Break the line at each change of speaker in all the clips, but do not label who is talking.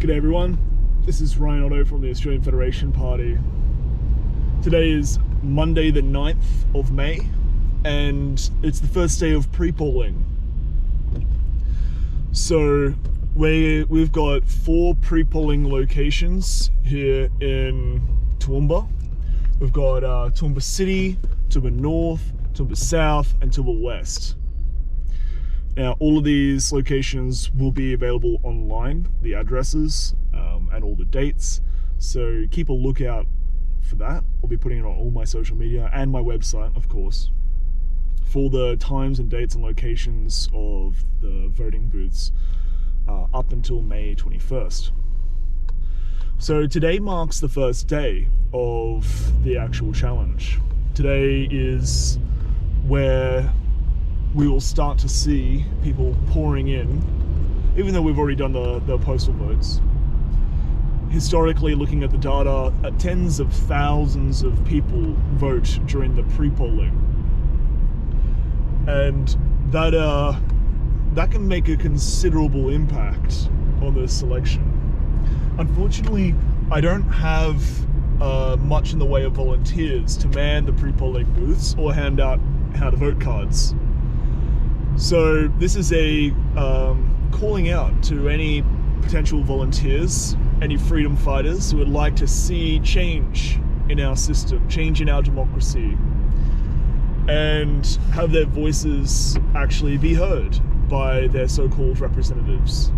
G'day everyone, this is Ryan Otto from the Australian Federation Party. Today is Monday the 9th of May and it's the first day of pre-polling. So we've got 4 pre-polling locations here in Toowoomba. We've got Toowoomba City, Toowoomba North, Toowoomba South and Toowoomba West. Now, all of these locations will be available online, the addresses and all the dates. So keep a lookout for that. I'll be putting it on all my social media and my website, of course, for the times and dates and locations of the voting booths up until May 21st. So today marks the first day of the actual challenge. Today is where we will start to see people pouring in, even though we've already done the postal votes. Historically, looking at the data, tens of thousands of people vote during the pre-polling. And that can make a considerable impact on this election. Unfortunately, I don't have much in the way of volunteers to man the pre-polling booths or hand out how to vote cards. So this is a calling out to any potential volunteers, any freedom fighters who would like to see change in our system, change in our democracy, and have their voices actually be heard by their so-called representatives.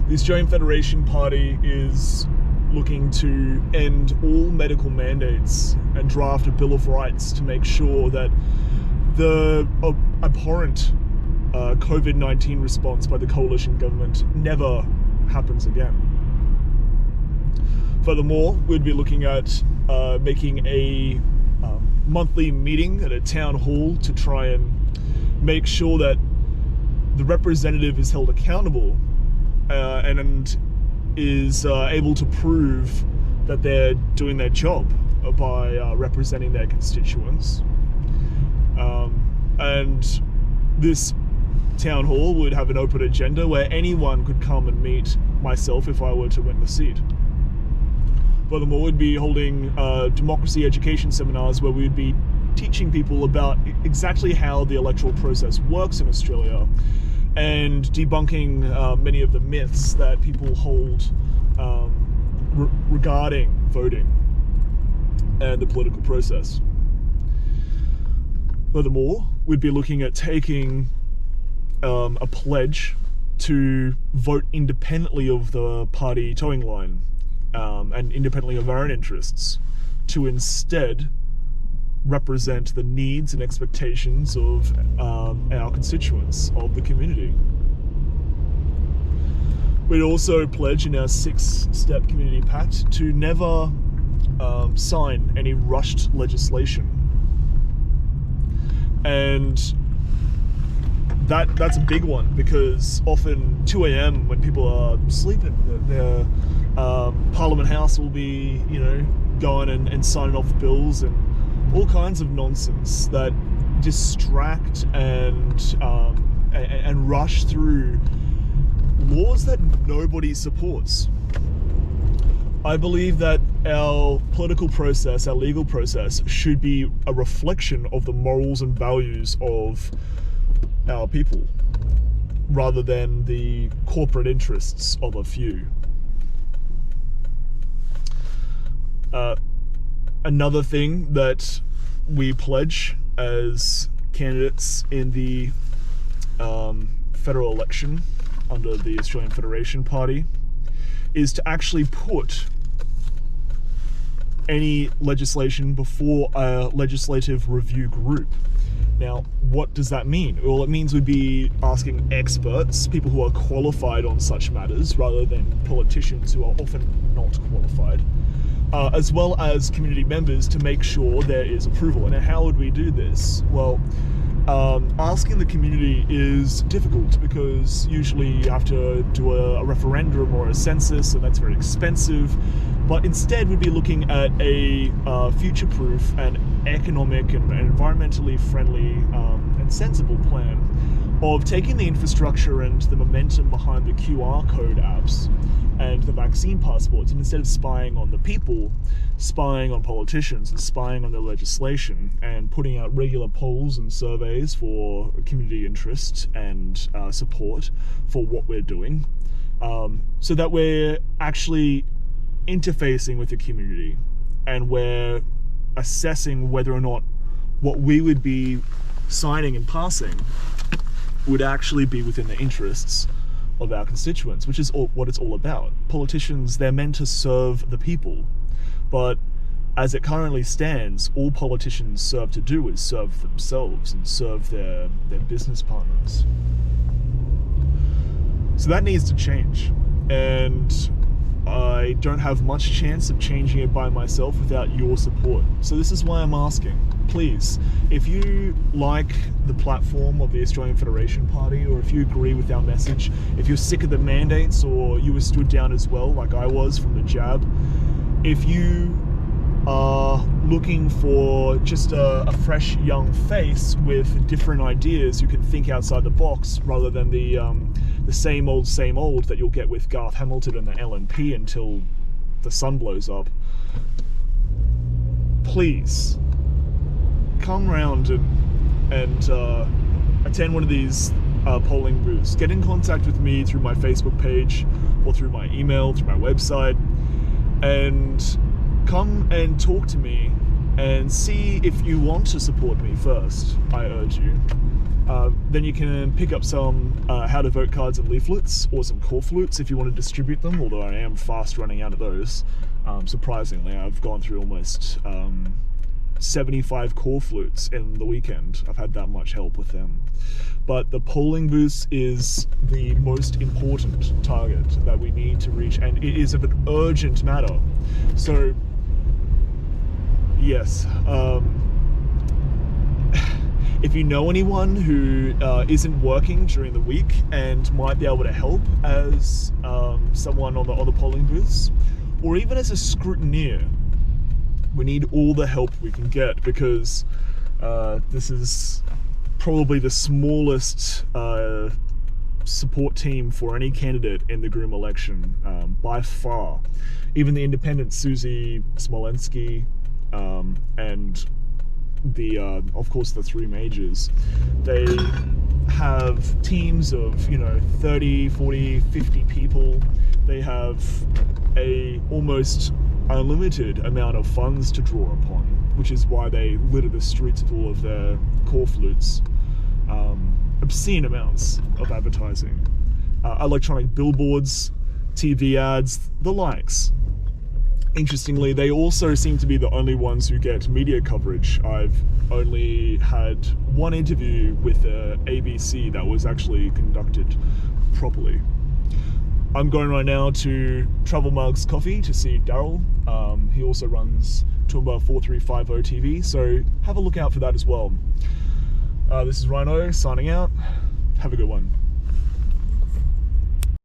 The Australian Federation Party is looking to end all medical mandates and draft a Bill of Rights to make sure that the abhorrent COVID-19 response by the coalition government never happens again. Furthermore, we'd be looking at making a monthly meeting at a town hall to try and make sure that the representative is held accountable and is able to prove that they're doing their job by representing their constituents. And this town hall would have an open agenda where anyone could come and meet myself if I were to win the seat. Furthermore, we'd be holding democracy education seminars where we'd be teaching people about exactly how the electoral process works in Australia and debunking many of the myths that people hold regarding voting and the political process. Furthermore, we'd be looking at taking a pledge to vote independently of the party towing line and independently of our own interests, to instead represent the needs and expectations of our constituents, of the community. We'd also pledge in our 6-step community pact to never sign any rushed legislation. And that's a big one, because often 2 a.m. when people are sleeping, the Parliament House will be, going and signing off bills and all kinds of nonsense that distract and rush through laws that nobody supports. I believe that our political process, our legal process, should be a reflection of the morals and values of our people, rather than the corporate interests of a few. Another thing that we pledge as candidates in the federal election under the Australian Federation Party is to actually put any legislation before a legislative review group. Now, what does that mean? Well, it means we'd be asking experts, people who are qualified on such matters, rather than politicians who are often not qualified, as well as community members, to make sure there is approval. And how would we do this? Well, asking the community is difficult because usually you have to do a referendum or a census, and that's very expensive. But instead, we'd be looking at a future-proof and economic and environmentally friendly and sensible plan of taking the infrastructure and the momentum behind the QR code apps and the vaccine passports, and instead of spying on the people, spying on politicians and spying on their legislation, and putting out regular polls and surveys for community interest and support for what we're doing, so that we're actually interfacing with the community and we're assessing whether or not what we would be signing and passing would actually be within the interests of our constituents, which is what it's all about. Politicians, they're meant to serve the people, but as it currently stands, all politicians serve to do is serve themselves and serve their business partners. So that needs to change, and I don't have much chance of changing it by myself without your support. So this is why I'm asking, please, if you like the platform of the Australian Federation Party, or if you agree with our message, if you're sick of the mandates, or you were stood down as well, like I was from the jab, if you are looking for just a fresh young face with different ideas who can think outside the box rather than the same old that you'll get with Garth Hamilton and the LNP until the sun blows up, please come round and attend one of these polling booths. Get in contact with me through my Facebook page or through my email, through my website, and come and talk to me and see if you want to support me first, I urge you. Then you can pick up some how to vote cards and leaflets, or some call flutes if you want to distribute them, although I am fast running out of those. Surprisingly, I've gone through almost 75 call flutes in the weekend. I've had that much help with them. But the polling booths is the most important target that we need to reach, and it is of an urgent matter. So yes, if you know anyone who isn't working during the week and might be able to help as someone on the polling booths, or even as a scrutineer, we need all the help we can get, because this is probably the smallest support team for any candidate in the Groom election by far. Even the independent Susie Smolensky and of course the three majors, they have teams of 30, 40, 50 people. They have a almost unlimited amount of funds to draw upon, which is why they litter the streets with all of their call flutes. Obscene amounts of advertising, electronic billboards, TV ads, the likes. Interestingly, they also seem to be the only ones who get media coverage. I've only had one interview with ABC that was actually conducted properly. I'm going right now to Travel Mugs Coffee to see Daryl. He also runs Toowoomba 4350 TV, so have a look out for that as well. This is Rhino signing out. Have a good one.